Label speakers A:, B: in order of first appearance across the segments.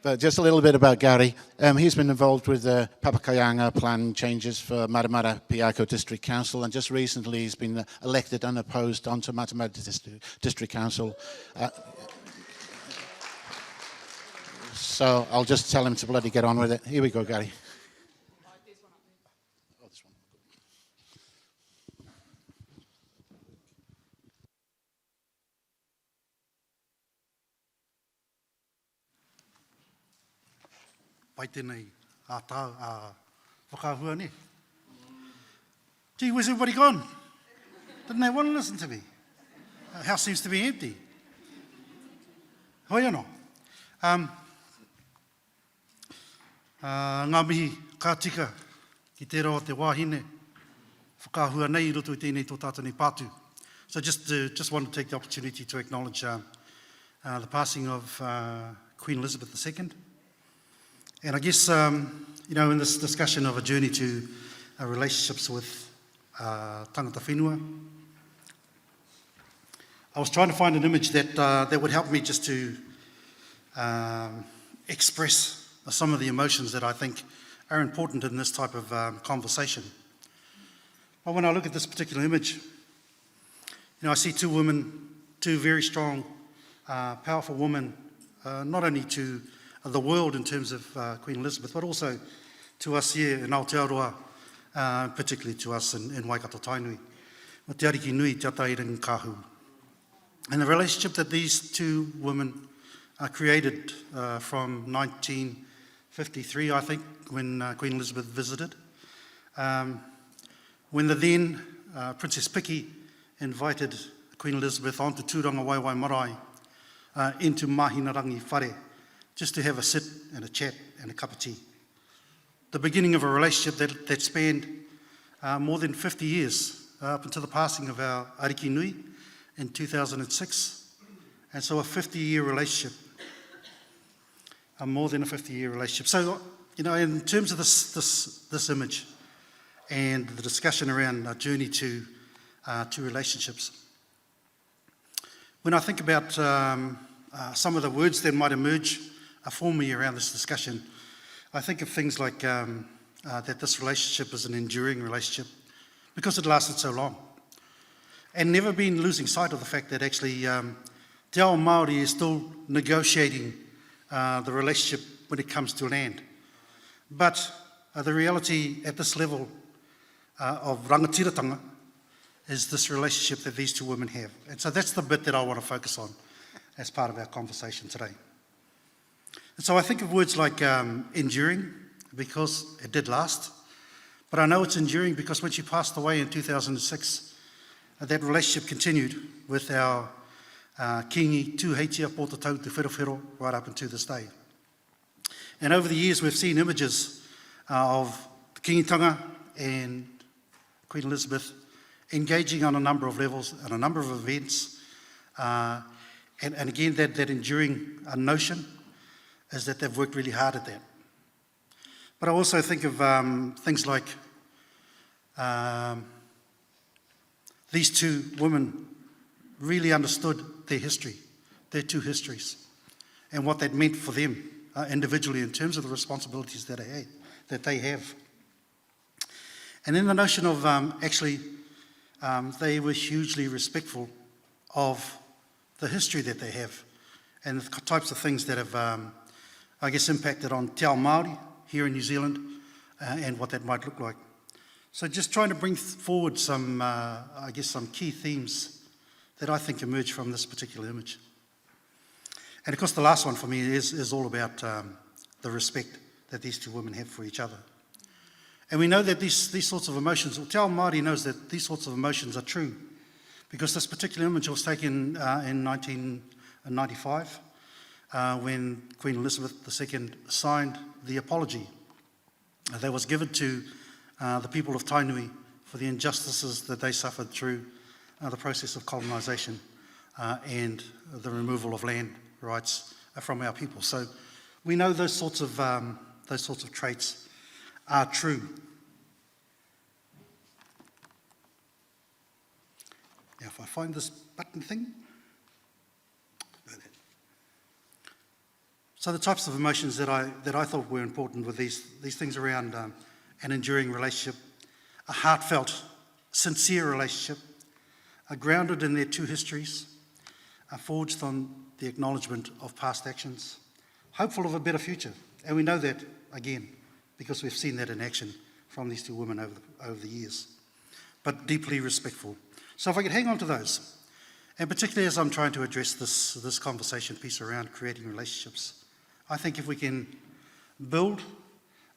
A: But just a little bit about Gary. He's been involved with the Papakayanga plan changes for Matamata Piako District Council, and just recently he's been elected unopposed onto Matamata District Council. So I'll just tell him to bloody get on with it. Here we go, Gary.
B: Pai tēnei whakahua ne. Gee, where's everybody gone? Didn't they want to listen to me? The house seems to be empty. Hoi anō. Ngā mihi ka tika ki te roa te wāhine. Whakahua nei roto I tēnei tō tātou nei pātu. So just want to take the opportunity to acknowledge the passing of Queen Elizabeth II. And I guess, in this discussion of a journey to relationships with Tangata Whenua, I was trying to find an image that would help me just to express some of the emotions that I think are important in this type of conversation. But when I look at this particular image, I see two women, two very strong, powerful women, not only to the world in terms of Queen Elizabeth, but also to us here in Aotearoa, particularly to us in Waikato Tainui. Mo te ariki nui te atairing kahu. And the relationship that these two women created from 1953, I think, when Queen Elizabeth visited, when the then Princess Piki invited Queen Elizabeth onto Tūranga Waiwai Marae into Mahinarangi Whare, just to have a sit and a chat and a cup of tea. The beginning of a relationship that spanned more than 50 years up until the passing of our Ariki Nui in 2006. And so a 50-year relationship, more than a 50-year relationship. So, in terms of this image and the discussion around our journey to relationships, when I think about some of the words that might emerge for me around this discussion, I think of things like that this relationship is an enduring relationship because it lasted so long, and never been losing sight of the fact that actually Te Ao Māori is still negotiating the relationship when it comes to land. But the reality at this level of rangatiratanga is this relationship that these two women have. And so that's the bit that I want to focus on as part of our conversation today. And so I think of words like enduring, because it did last. But I know it's enduring because when she passed away in 2006, that relationship continued with our kingi tūheitia pōta tau te wherawhero right up until this day. And over the years we've seen images of the kingitanga and Queen Elizabeth engaging on a number of levels and a number of events. And again, that enduring notion is that they've worked really hard at that. But I also think of things like these two women really understood their history, their two histories, and what that meant for them individually in terms of the responsibilities that they have. And then the notion of they were hugely respectful of the history that they have and the types of things that have, impacted on Te Ao Māori here in New Zealand and what that might look like. So just trying to bring forward some key themes that I think emerge from this particular image. And of course the last one for me is all about the respect that these two women have for each other. And we know that these sorts of emotions, Te Ao Māori knows that these sorts of emotions are true, because this particular image was taken in 1995 when Queen Elizabeth II signed the apology that was given to the people of Tainui for the injustices that they suffered through the process of colonisation and the removal of land rights from our people. So we know those sorts of traits are true. Now, if I find this button thing. So the types of emotions that I thought were important were these things around an enduring relationship, a heartfelt, sincere relationship, grounded in their two histories, forged on the acknowledgement of past actions, hopeful of a better future. And we know that, again, because we've seen that in action from these two women over the years, but deeply respectful. So if I could hang on to those, and particularly as I'm trying to address this conversation piece around creating relationships, I think if we can build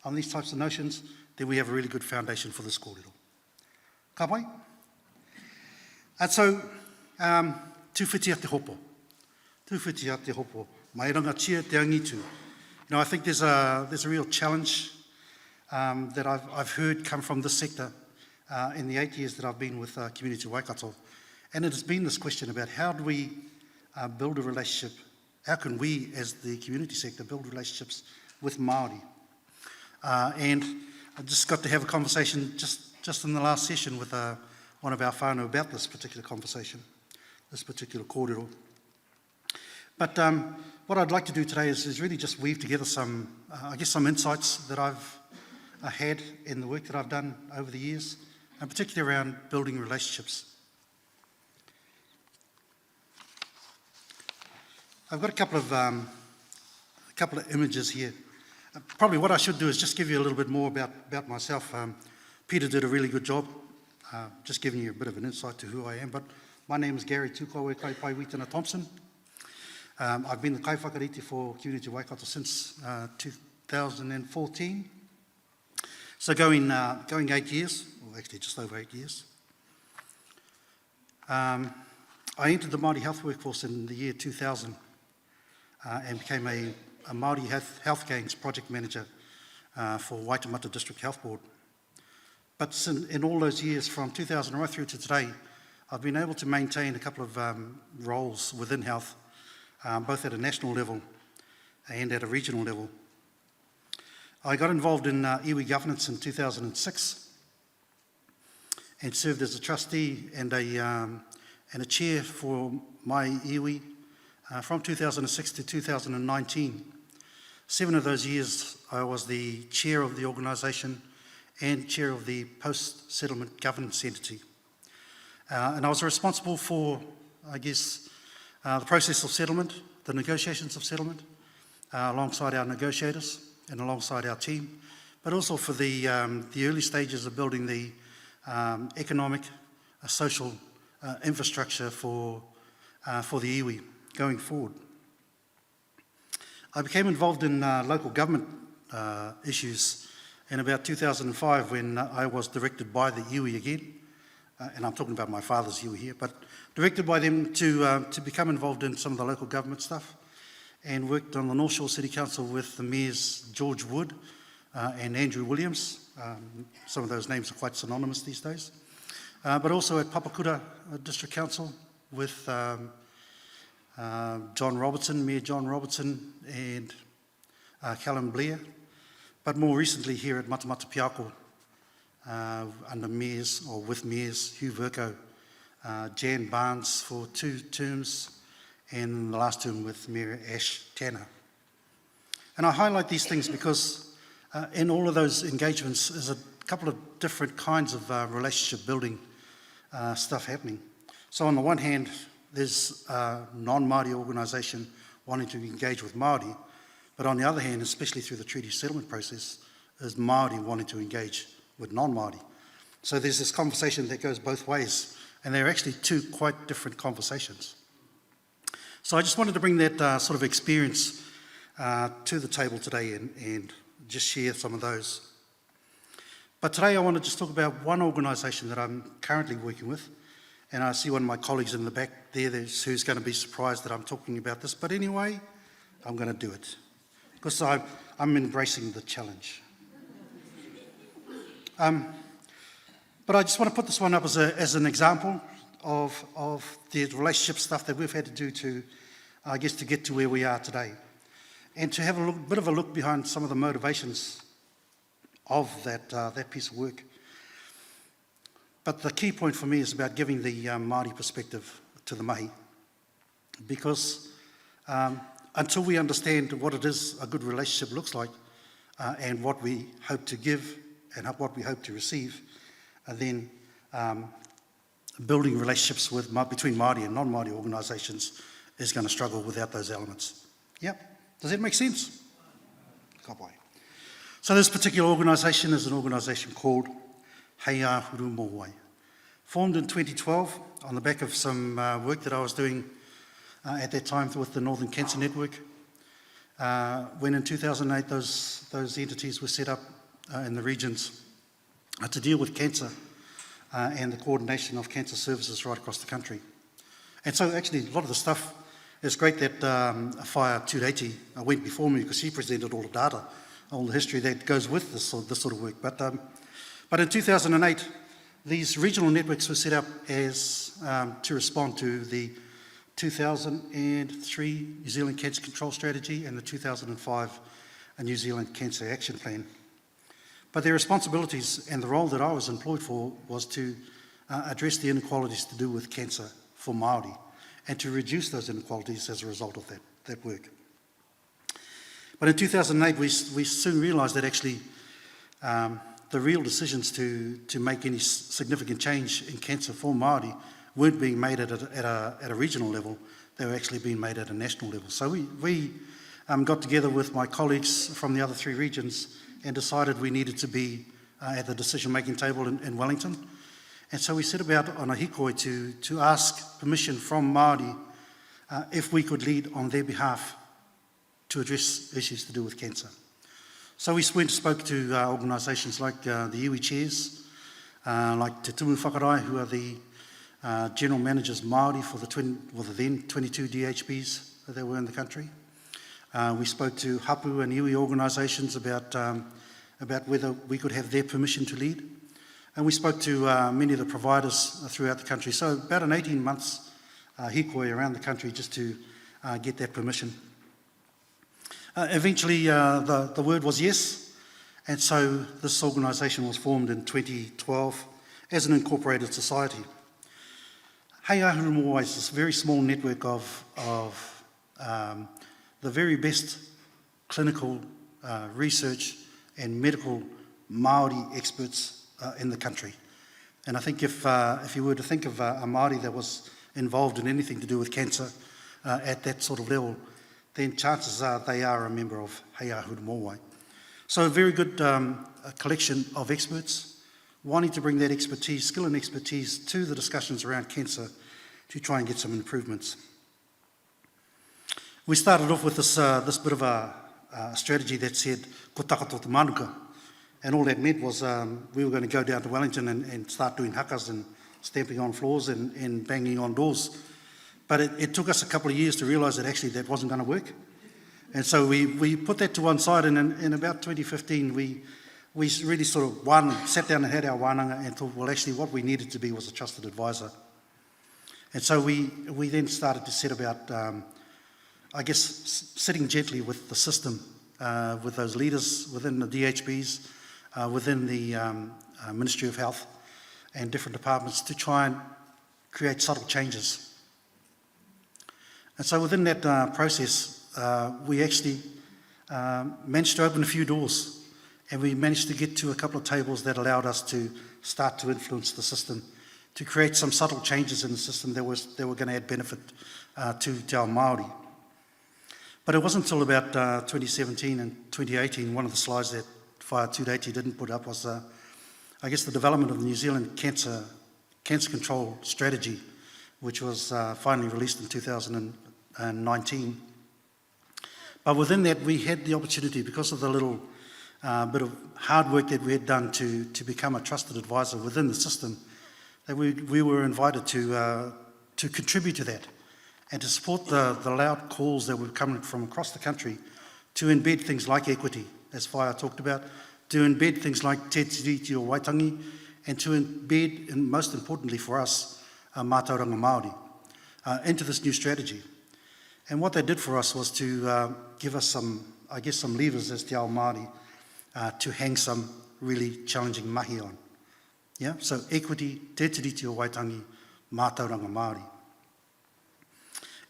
B: on these types of notions, then we have a really good foundation for this kōrero. Ka pai? And so, tūwhitia te hopo. Tūwhitia te hopo. Mai rangatia te angitu. You know, I think there's a real challenge that I've heard come from this sector in the 8 years that I've been with Community Waikato. And it has been this question about how do we build a relationship, how can we as the community sector build relationships with Māori? And I just got to have a conversation just in the last session with one of our whānau about this particular conversation, this particular kōrero. But what I'd like to do today is really just weave together some insights that I've had in the work that I've done over the years, and particularly around building relationships. I've got a couple of images here. Probably what I should do is just give you a little bit more about myself. Peter did a really good job, just giving you a bit of an insight to who I am. But my name is Gary Tukawe Kaipai Thompson. I've been the kaiwhakarite for Community Waikato since 2014. So going 8 years, or actually just over 8 years. I entered the Māori health workforce in the year 2000 and became a Māori Health Gains project manager for Waitemata District Health Board. But in all those years, from 2000 right through to today, I've been able to maintain a couple of roles within health, both at a national level and at a regional level. I got involved in iwi governance in 2006 and served as a trustee and a chair for my iwi from 2006 to 2019. 7 of those years I was the chair of the organisation and chair of the post-settlement governance entity. And I was responsible for, the process of settlement, the negotiations of settlement, alongside our negotiators and alongside our team, but also for the early stages of building the economic, social infrastructure for the iwi going forward. I became involved in local government issues in about 2005 when I was directed by the iwi again, and I'm talking about my father's iwi here, but directed by them to become involved in some of the local government stuff, and worked on the North Shore City Council with the mayors George Wood and Andrew Williams. Some of those names are quite synonymous these days. But also at Papakura District Council with John Robertson, Mayor John Robertson, and Callum Blair. But more recently here at Matamata Piako, under mayors, or with mayors Hugh Verco, Jan Barnes for 2 terms, and the last term with Mayor Ash Tanner. And I highlight these things because in all of those engagements is a couple of different kinds of relationship building stuff happening. So on the one hand, there's a non-Māori organisation wanting to engage with Māori, but on the other hand, especially through the treaty settlement process, is Māori wanting to engage with non-Māori. So there's this conversation that goes both ways, and they're actually 2 quite different conversations. So I just wanted to bring that sort of experience to the table today and just share some of those. But today I want to just talk about one organisation that I'm currently working with, and I see one of my colleagues in the back there who's going to be surprised that I'm talking about this, but anyway, I'm going to do it, because I'm embracing the challenge. But I just want to put this one up as an example of the relationship stuff that we've had to do to get to where we are today, and to have a bit of a look behind some of the motivations of that piece of work. But the key point for me is about giving the Māori perspective to the mahi, because until we understand what it is a good relationship looks like and what we hope to give and what we hope to receive, then building relationships between Māori and non-Māori organisations is going to struggle without those elements. Yep. Does that make sense? Ka pai. So this particular organisation is an organisation called Hei Ahuru Mō. Formed in 2012 on the back of some work that I was doing at that time with the Northern Cancer Network. When in 2008 those entities were set up in the regions to deal with cancer and the coordination of cancer services right across the country. And so actually a lot of the stuff, it's great that Whaia Tūreiti went before me because she presented all the data, all the history that goes with this sort of work. But in 2008, these regional networks were set up as to respond to the 2003 New Zealand Cancer Control Strategy and the 2005 New Zealand Cancer Action Plan. But their responsibilities and the role that I was employed for was to address the inequalities to do with cancer for Māori and to reduce those inequalities as a result of that work. But in 2008, we soon realised that actually the real decisions to make any significant change in cancer for Māori weren't being made at a regional level, they were actually being made at a national level. So we got together with my colleagues from the other three regions and decided we needed to be at the decision-making table in Wellington. And so we set about on a hikoi to ask permission from Māori if we could lead on their behalf to address issues to do with cancer. So we went and spoke to organisations like the iwi chairs, like Te Tumu Whakarai, who are the general managers Māori for the then 22 DHBs that were in the country. We spoke to hapu and iwi organisations about whether we could have their permission to lead. And we spoke to many of the providers throughout the country. So about an 18 months hikoi around the country just to get that permission. Eventually the word was yes, and so this organisation was formed in 2012 as an incorporated society. Hei Ahuru Mō is this very small network of the very best clinical research and medical Māori experts in the country. And I think if you were to think of a Māori that was involved in anything to do with cancer at that sort of level, then chances are they are a member of Hei Ahuru Mō. So a very good collection of experts wanting to bring that expertise, skill and expertise to the discussions around cancer to try and get some improvements. We started off with this bit of a strategy that said, ko takato te manuka. And all that meant was we were going to go down to Wellington and start doing hakas and stamping on floors and banging on doors. But it took us a couple of years to realise that actually that wasn't going to work. And so we put that to one side, and in about 2015 we really sort of sat down and had our wānanga and thought, well, actually what we needed to be was a trusted advisor. And so we then started to set about, I guess, sitting gently with the system, with those leaders within the DHBs, within the Ministry of Health and different departments to try and create subtle changes. And so within that process, we actually managed to open a few doors, and we managed to get to a couple of tables that allowed us to start to influence the system, to create some subtle changes in the system that were going to add benefit to our Māori. But it wasn't until about 2017 and 2018, one of the slides that Whaia Tūreiti didn't put up was, I guess, the development of the New Zealand Cancer Control Strategy, which was finally released in 2019. But within that, we had the opportunity, because of the little bit of hard work that we had done to become a trusted advisor within the system, that we were invited to contribute to that and to support the loud calls that were coming from across the country to embed things like equity, as Whaia talked about, to embed things like te tiriti o Waitangi, and to embed, and most importantly for us, mātauranga Māori into this new strategy. And what they did for us was to give us some levers as te ao Māori to hang some really challenging mahi on. Yeah, so equity, te tiriti o Waitangi, mātauranga Māori.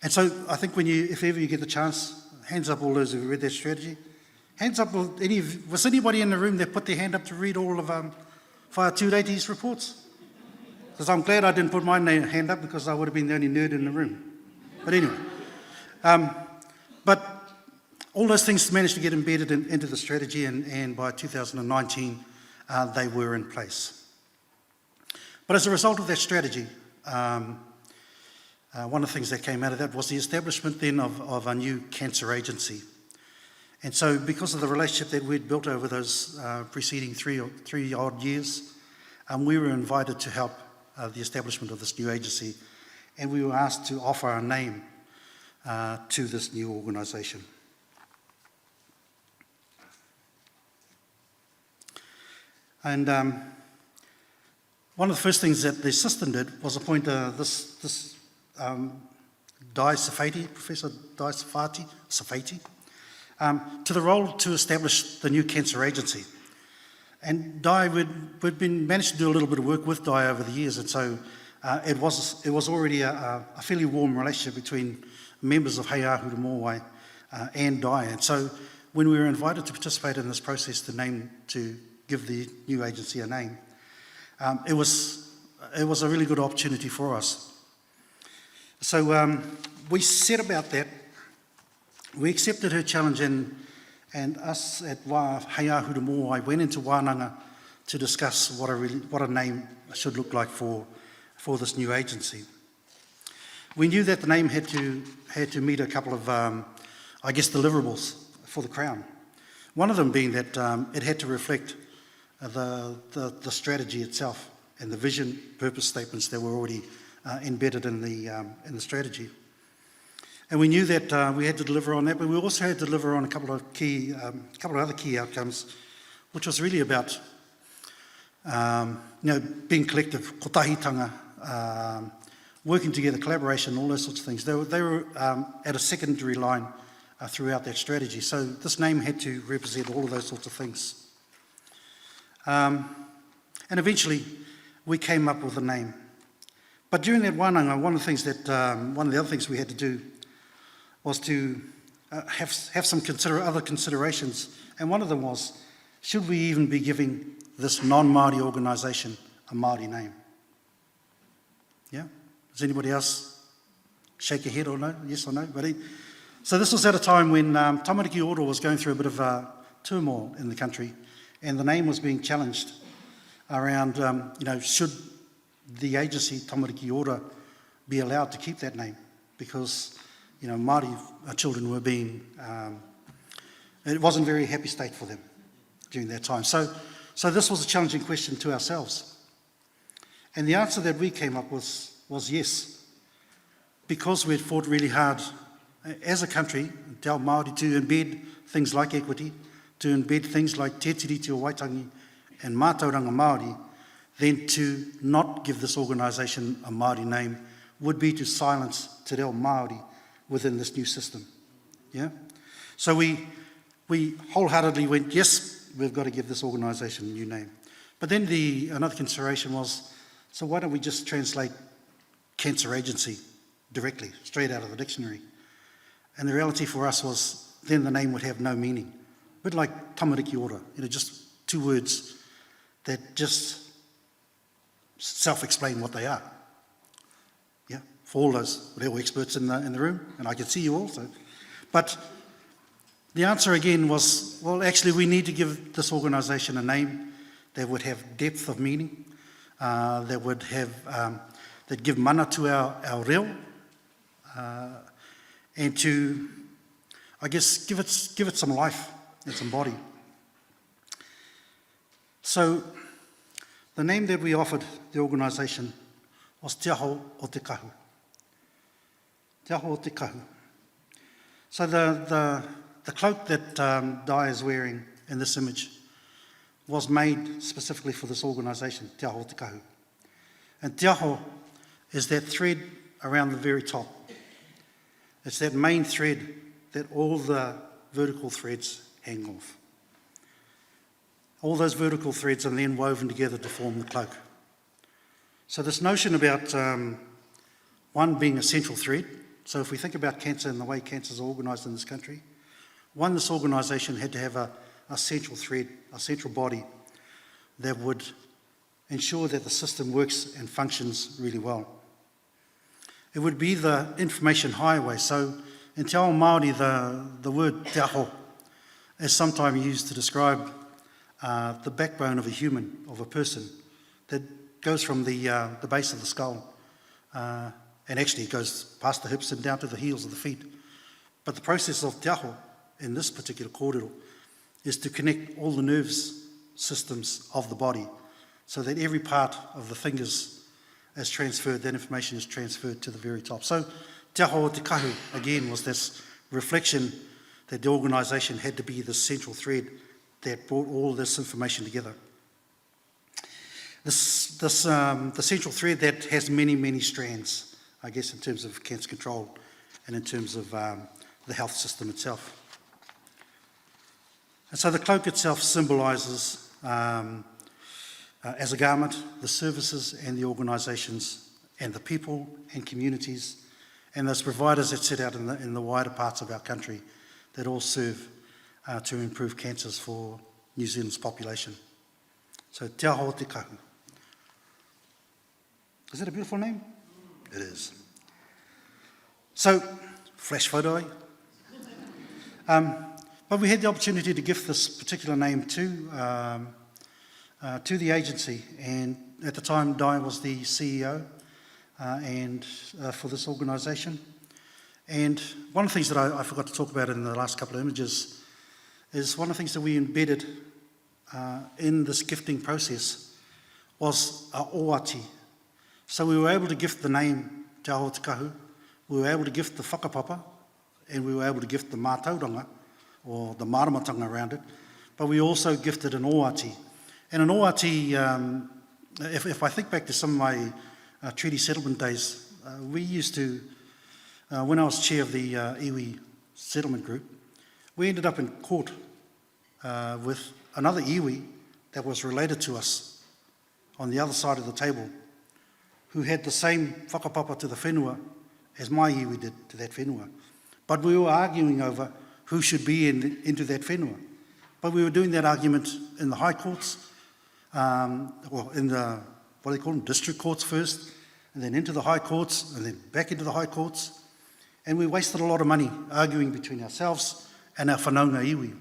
B: And so I think if ever you get the chance, Hands up all those who read that strategy. Hands up, was anybody in the room that put their hand up to read all of Whāia Tūreiki's reports? Because I'm glad I didn't put my hand up because I would have been the only nerd in the room. But anyway, but all those things managed to get embedded into the strategy, and by 2019, they were in place. But as a result of that strategy, one of the things that came out of that was the establishment then of a new cancer agency. And so because of the relationship that we'd built over those preceding three odd years, we were invited to help the establishment of this new agency, and we were asked to offer our name to this new organisation. And one of the first things that the assistant did was appoint this Dai Safati, Professor Dai Safati, to the role to establish the new cancer agency. And Dai, we'd been managed to do a little bit of work with Dai over the years, and so it was already a fairly warm relationship between members of Hei Ahu Moai and Dai. And so when we were invited to participate in this process to give the new agency a name, it was a really good opportunity for us. So we set about that. We accepted her challenge, and us at Hei Ahu Moai went into Wānanga to discuss what a name should look like for this new agency. We knew that the name had to meet a couple of, deliverables for the Crown. One of them being that it had to reflect the strategy itself and the vision, purpose statements that were already embedded in the strategy. And we knew that we had to deliver on that, but we also had to deliver on a couple of other key outcomes, which was really about being collective, kotahitanga, working together, collaboration, all those sorts of things. They were at a secondary line throughout that strategy. So this name had to represent all of those sorts of things. And eventually, we came up with a name. But during that wānanga, one of the other things we had to do was to have some other considerations. And one of them was, should we even be giving this non-Māori organisation a Māori name? Yeah? Does anybody else shake your head or no? Yes or no? So this was at a time when Tamariki Oro was going through a bit of turmoil in the country, and the name was being challenged around, should the agency Tamariki Oro be allowed to keep that name? Because, Māori children were being, it wasn't a very happy state for them during that time. So this was a challenging question to ourselves. And the answer that we came up with was yes, because we had fought really hard as a country, Te Ao Māori, to embed things like equity, to embed things like Te Tiriti o Waitangi and Mātauranga Māori, then to not give this organisation a Māori name would be to silence Te Reo Māori within this new system. Yeah? So we wholeheartedly went, yes, we've got to give this organisation a new name. But then another consideration was, so why don't we just translate cancer agency directly, straight out of the dictionary? And the reality for us was, then the name would have no meaning. A bit like Tamariki Ora, just two words that just self-explain what they are. Yeah, for all those reo experts in the room, and I can see you also. But the answer again was, well, actually we need to give this organisation a name that would have depth of meaning, that would have, that give mana to our reo, and to, I guess, give it some life and some body. So the name that we offered the organisation was Te Aho o Te Kahu. Te Aho o Te Kahu. So the cloak that Dai is wearing in this image was made specifically for this organisation, Te Aho o Te Kahu. And Te Aho is that thread around the very top. It's that main thread that all the vertical threads hang off. All those vertical threads are then woven together to form the cloak. So this notion about one being a central thread, so if we think about cancer and the way cancer is organised in this country, One, this organisation had to have a central thread, a central body that would ensure that the system works and functions really well. It would be the information highway. So in Te Ao Māori, the word te aho is sometimes used to describe the backbone of a human, of a person, that goes from the base of the skull, and actually it goes past the hips and down to the heels of the feet. But the process of te aho in this particular kōrero is to connect all the nerves systems of the body so that every part of the fingers is transferred, that information is transferred to the very top. So te aho o te kahu, again, was this reflection that the organisation had to be the central thread that brought all this information together. The central thread that has many, many strands, I guess, in terms of cancer control and in terms of the health system itself. And so the cloak itself symbolises, as a garment, the services and the organisations and the people and communities and those providers that set out in the wider parts of our country that all serve to improve cancers for New Zealand's population. So te aho o te kahu. Is that a beautiful name? It is. So, flash photo, eh? But we had the opportunity to gift this particular name to the agency, and at the time Di was the CEO and for this organisation. And one of the things that I forgot to talk about in the last couple of images is one of the things that we embedded in this gifting process was a oati. So we were able to gift the name Te Aho Te Kahu, we were able to gift the whakapapa, and we were able to gift the mātauranga, or the maramatanga around it, but we also gifted an oati. And an oati, if I think back to some of my treaty settlement days, we used to, when I was chair of the iwi settlement group, we ended up in court with another iwi that was related to us on the other side of the table, who had the same whakapapa to the whenua as my iwi did to that whenua. But we were arguing over who should be into that whenua. But we were doing that argument in the high courts, or in the, what do they call them, district courts first, and then into the high courts, and then back into the high courts. And we wasted a lot of money arguing between ourselves and our whanaunga iwi.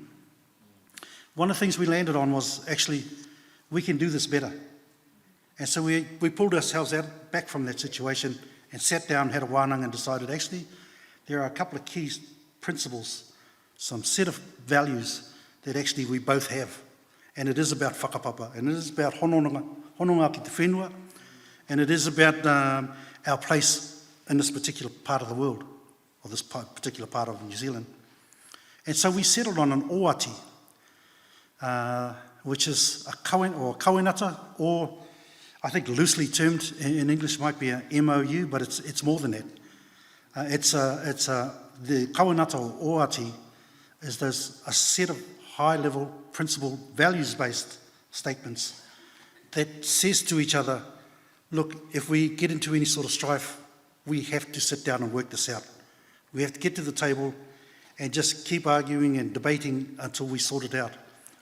B: One of the things we landed on was actually, we can do this better. And so we pulled ourselves back from that situation and sat down, had a wānanga, and decided actually there are a couple of key principles, some set of values that actually we both have. And it is about whakapapa, and it is about hononga ki te whenua, and it is about our place in this particular part of the world, or this particular part of New Zealand. And so we settled on an oati, which is a kawinata, or I think loosely termed in English might be a MOU, but it's more than that. The kawinata or oati is there's a set of high-level, principle, values-based statements that says to each other, look, if we get into any sort of strife, we have to sit down and work this out. We have to get to the table and just keep arguing and debating until we sort it out.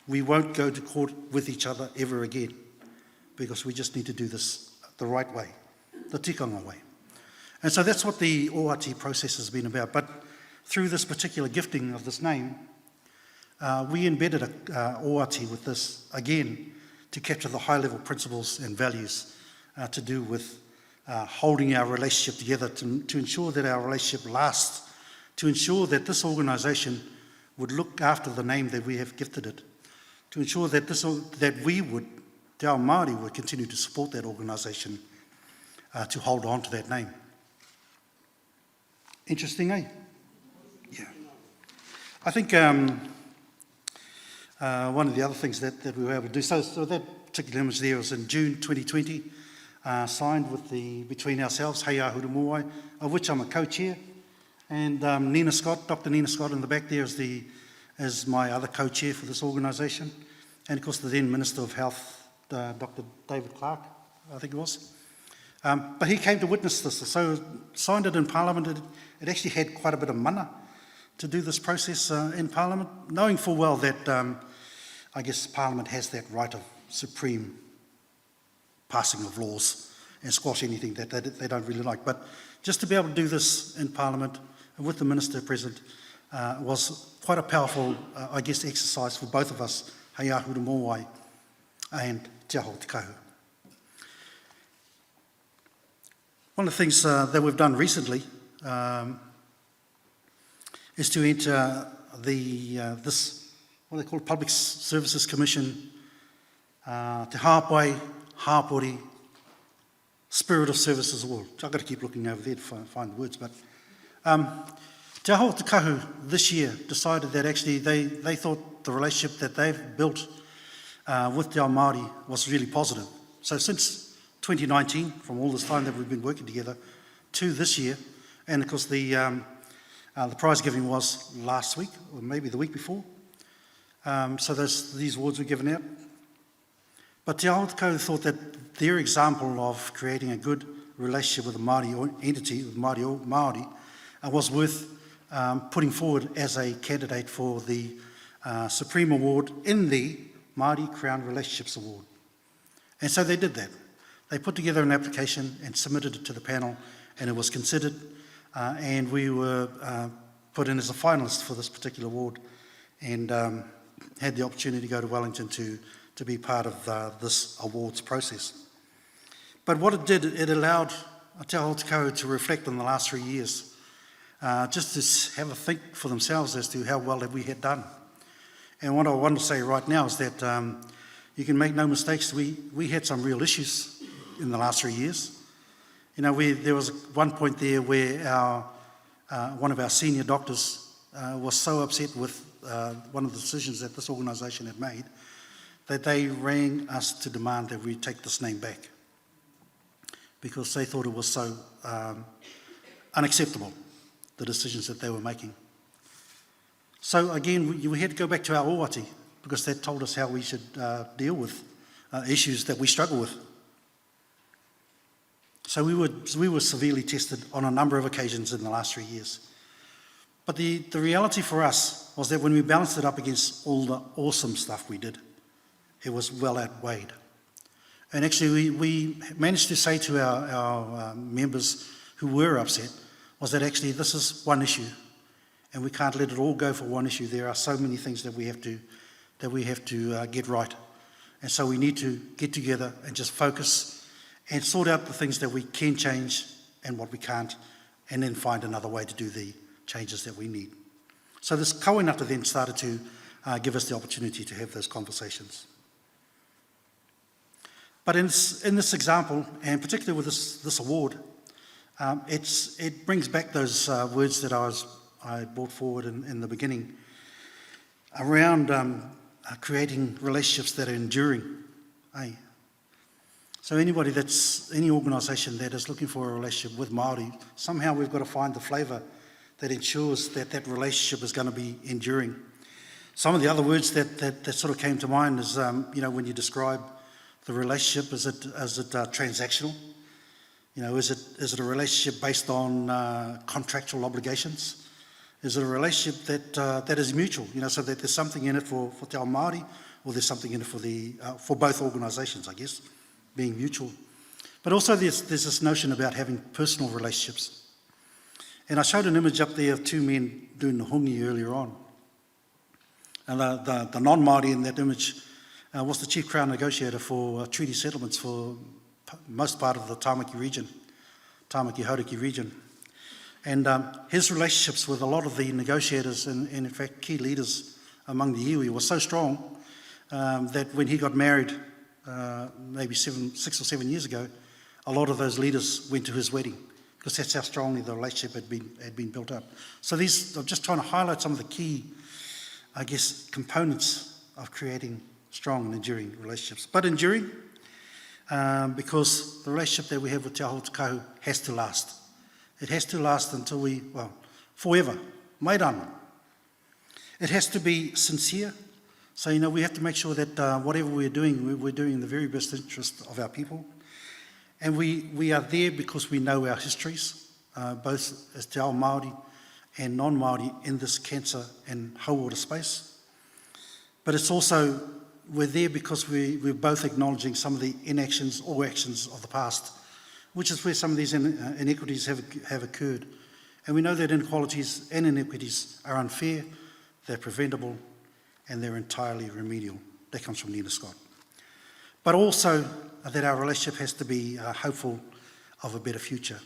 B: We won't go to court with each other ever again, because we just need to do this the right way, the tikanga way. And so that's what the oati process has been about. But through this particular gifting of this name, we embedded a oati with this, again, to capture the high-level principles and values to do with holding our relationship together, to ensure that our relationship lasts, to ensure that this organisation would look after the name that we have gifted it, to ensure that we would, Te Ao Māori, would continue to support that organisation to hold on to that name. Interesting, eh? Yeah. I think one of the other things that we were able to do, so that particular image there was in June 2020, signed between ourselves, Hei Ahuru Moai, of which I'm a co-chair, and Nina Scott, Dr. Nina Scott in the back there is my other co-chair for this organisation, and of course the then Minister of Health, Dr. David Clark, I think it was. But he came to witness this, so signed it in Parliament. It actually had quite a bit of mana do this process in Parliament, knowing full well that I guess Parliament has that right of supreme passing of laws and squash anything that they don't really like. But just to be able to do this in Parliament with the Minister present was quite a powerful, I guess, exercise for both of us, Hei Ahuru Mōwai and Te Aho Te Kahu. One of the things that we've done recently is to enter this, what they call Public Services Commission, Te Hāpai, Hāpori, Spirit of Services Award. I've got to keep looking over there to find the words, but Te Aho Te Kahu this year decided that actually they thought the relationship that they've built with Te Ao Māori was really positive. So since 2019, from all this time that we've been working together, to this year, and of course the prize giving was last week, or maybe the week before. So these awards were given out. But Te Aho Te Kahu thought that their example of creating a good relationship with a Māori entity, with Māori, was worth putting forward as a candidate for the Supreme Award in the Māori Crown Relationships Award. And so they did that. They put together an application and submitted it to the panel, and it was considered, and we were put in as a finalist for this particular award, and had the opportunity to go to Wellington to be part of this awards process. But what it did, it allowed Te Aho Te Kahu to reflect on the last 3 years, just to have a think for themselves as to how well that we had done. And what I want to say right now is that you can make no mistakes, we had some real issues in the last 3 years. You know, there was one point there where one of our senior doctors was so upset with one of the decisions that this organisation had made that they rang us to demand that we take this name back because they thought it was so unacceptable, the decisions that they were making. So again, we had to go back to our ōwati because that told us how we should deal with issues that we struggle with. So we were severely tested on a number of occasions in the last 3 years. But the reality for us was that when we balanced it up against all the awesome stuff we did, it was well outweighed. And actually we managed to say to our members who were upset was that actually this is one issue and we can't let it all go for one issue. There are so many things that we have to get right. And so we need to get together and just focus and sort out the things that we can change and what we can't, and then find another way to do the changes that we need. So this kawenata then started to give us the opportunity to have those conversations. But in this example, and particularly with this award, it brings back those words that I brought forward in the beginning around creating relationships that are enduring. So any organisation that is looking for a relationship with Māori, somehow we've got to find the flavour that ensures that that relationship is going to be enduring. Some of the other words that sort of came to mind is, when you describe the relationship, is it transactional? You know, is it a relationship based on contractual obligations? Is it a relationship that is mutual? You know, so that there's something in it for Te Ao Māori, or there's something in it for both organisations, I guess, being mutual. But also there's this notion about having personal relationships. And I showed an image up there of two men doing the hungi earlier on. And the non-Māori in that image was the Chief Crown Negotiator for treaty settlements for most part of the Tāmaki region, Tāmaki Hauriki region. And his relationships with a lot of the negotiators and in fact key leaders among the iwi were so strong that when he got married maybe 6 or 7 years ago, a lot of those leaders went to his wedding because that's how strongly the relationship had been built up. So I'm just trying to highlight some of the key, I guess, components of creating strong and enduring relationships. But enduring because the relationship that we have with Te Aho Te Kahu has to last. It has to last until forever. Mairana. It has to be sincere. So, we have to make sure that whatever we're doing in the very best interest of our people. And we are there because we know our histories, both as Te Ao Māori and non-Māori in this cancer and hauora space. But it's also, we're there because we're both acknowledging some of the inactions or actions of the past, which is where some of these inequities have occurred. And we know that inequalities and inequities are unfair, they're preventable, and they're entirely remedial. That comes from Nina Scott. But also that our relationship has to be hopeful of a better future.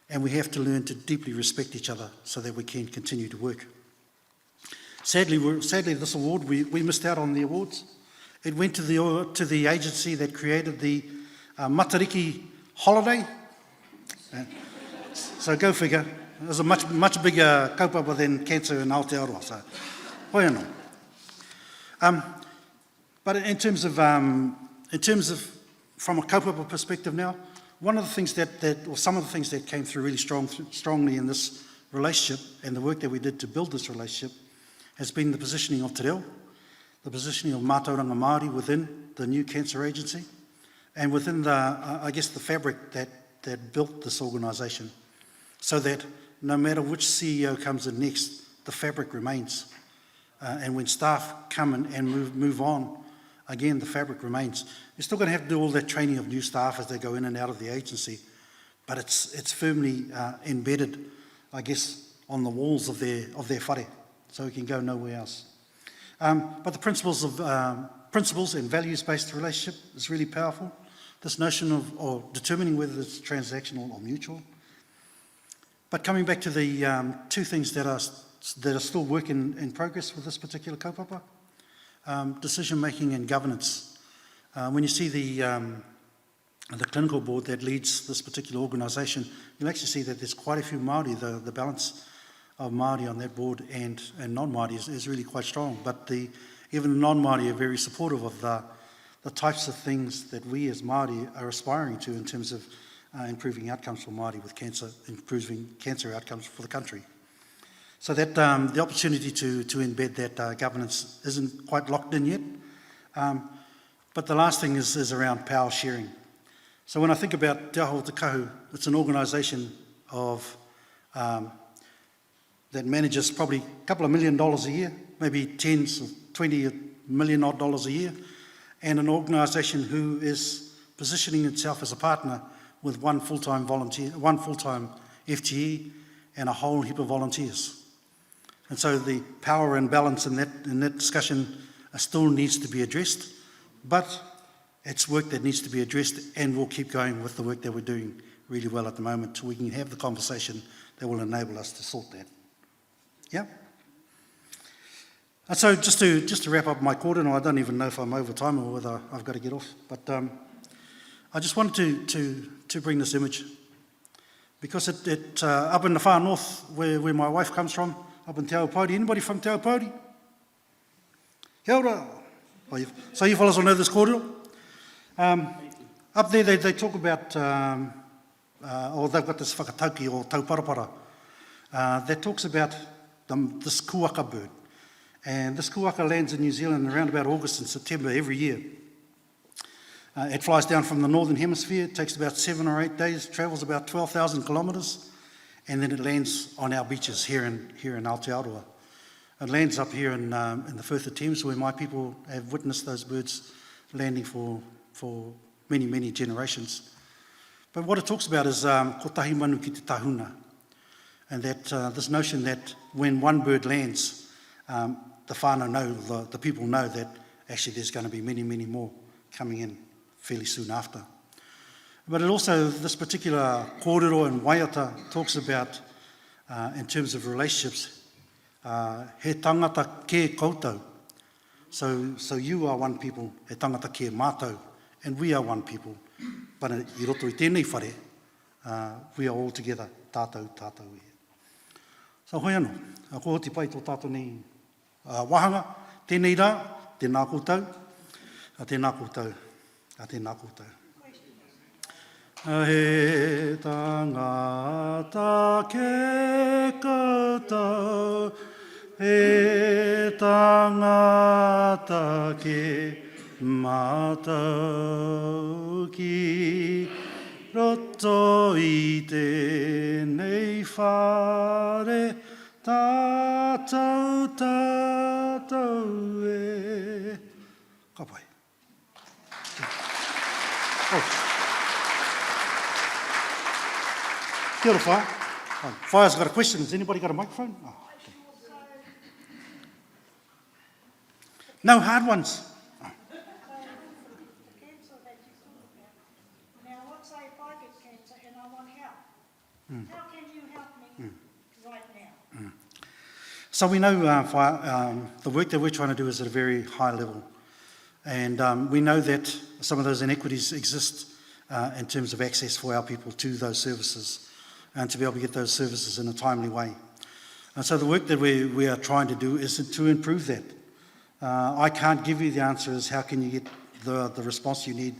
B: And we have to learn to deeply respect each other so that we can continue to work. Sadly, this award, we missed out on the awards. It went to the agency that created the Matariki holiday. So go figure. It was a much bigger kaupapa than cancer in Aotearoa. So, hoi anō. But in terms of from a kaupapa perspective now, one of the things or some of the things that came through really strongly in this relationship and the work that we did to build this relationship has been the positioning of te reo, the positioning of mātauranga Māori within the new cancer agency, and within the fabric that built this organisation, so that no matter which CEO comes in next, the fabric remains. And when staff come and move on, again, the fabric remains. You're still going to have to do all that training of new staff as they go in and out of the agency, but it's firmly embedded, I guess, on the walls of their whare, so we can go nowhere else. But the principles and values-based relationship is really powerful. This notion of determining whether it's transactional or mutual. But coming back to the two things that are still work in progress with this particular kaupapa, decision-making and governance. When you see the clinical board that leads this particular organisation, you'll actually see that there's quite a few Māori. The balance of Māori on that board and non-Māori is really quite strong. But even the non-Māori are very supportive of the types of things that we as Māori are aspiring to in terms of improving outcomes for Māori with cancer, improving cancer outcomes for the country. So that the opportunity to embed that governance isn't quite locked in yet. But the last thing is around power sharing. So when I think about Te Aho Te Kahu, it's an organisation that manages probably a couple of $1 million a year, maybe tens of $20 million odd dollars a year, and an organisation who is positioning itself as a partner with one full-time FTE and a whole heap of volunteers. And so the power and balance in that discussion still needs to be addressed, but it's work that needs to be addressed, and we'll keep going with the work that we're doing really well at the moment so we can have the conversation that will enable us to sort that. Yeah? And so just to wrap up my kōrero, I don't even know if I'm over time or whether I've got to get off, but I just wanted to bring this image because it up in the far north where my wife comes from, up in Te Aupōuri. Anybody from Te Aupōuri? Kia ora. So you fellas will know this kōrero. Up there they talk about, or they've got this whakatauki or tauparapara that talks about this kuaka bird. And this kuaka lands in New Zealand around about August and September every year. It flies down from the northern hemisphere, it takes about 7 or 8 days, travels about 12,000 kilometres, and then it lands on our beaches here in Aotearoa. It lands up here in the Firth of Thames, where my people have witnessed those birds landing for many, many generations. But what it talks about is ko tahi manu ki te tahuna, and that this notion that when one bird lands, the whānau know, the people know that actually there's going to be many, many more coming in fairly soon after. But it also, this particular kōrero and waiata talks about, in terms of relationships, he tangata ke koutou. So you are one people, he tangata ke mātou, and we are one people. But I roto I tēnei whare, we are all together, tātou e. So hoi anō, ko hoti pai tō tātou nei wahanga, tēnei rā, tēnā koutou, tēnā koutou, tēnā koutou. He tangata ke koutou, he tangata ke mātou ki roto I tēnei whare, tātou, tātou e. Ka pai. Oh. Kia ora, whaia. Whaia's got a question. Has anybody got a microphone? Oh, okay. No hard ones.
C: How can you help me right now?
B: So we know the work that we're trying to do is at a very high level. And we know that some of those inequities exist in terms of access for our people to those services and to be able to get those services in a timely way. And so the work that we are trying to do is to improve that. I can't give you the answer as how can you get the response you need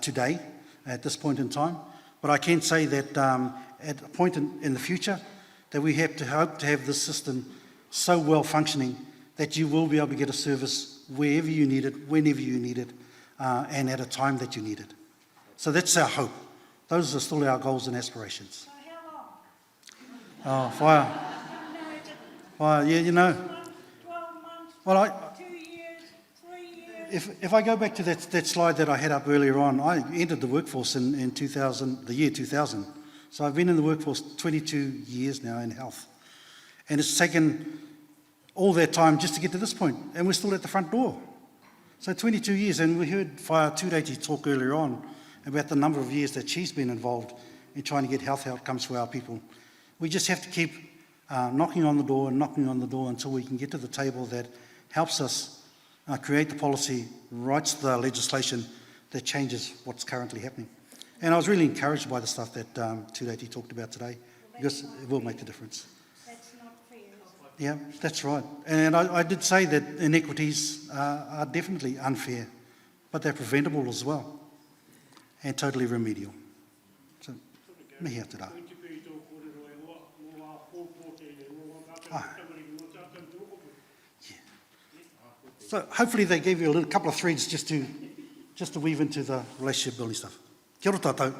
B: today at this point in time. But I can say that at a point in the future that we have to hope to have this system so well functioning that you will be able to get a service wherever you need it, whenever you need it, and at a time that you need it. So that's our hope. Those are still our goals and aspirations.
C: So how long?
B: Oh, fire. Fire, yeah, you know.
C: 12 months,
B: Well,
C: 2 years, 3 years?
B: if I go back to that slide that I had up earlier on, I entered the workforce in 2000, the year 2000. So I've been in the workforce 22 years now in health. And it's taken all that time just to get to this point, and we're still at the front door. So 22 years, and we heard Whaia Tūreiti talk earlier on about the number of years that she's been involved in trying to get health outcomes for our people. We just have to keep knocking on the door and knocking on the door until we can get to the table that helps us create the policy, writes the legislation that changes what's currently happening. And I was really encouraged by the stuff that Tūreiti talked about today, because it will make a difference.
C: That's not fair, is it?
B: Yeah, that's right. And I did say that inequities are definitely unfair, but they're preventable as well, and totally remedial. So, mihi atu rā. Yeah. So hopefully they gave you a couple of threads just to weave into the relationship building stuff. Kia ora tātou.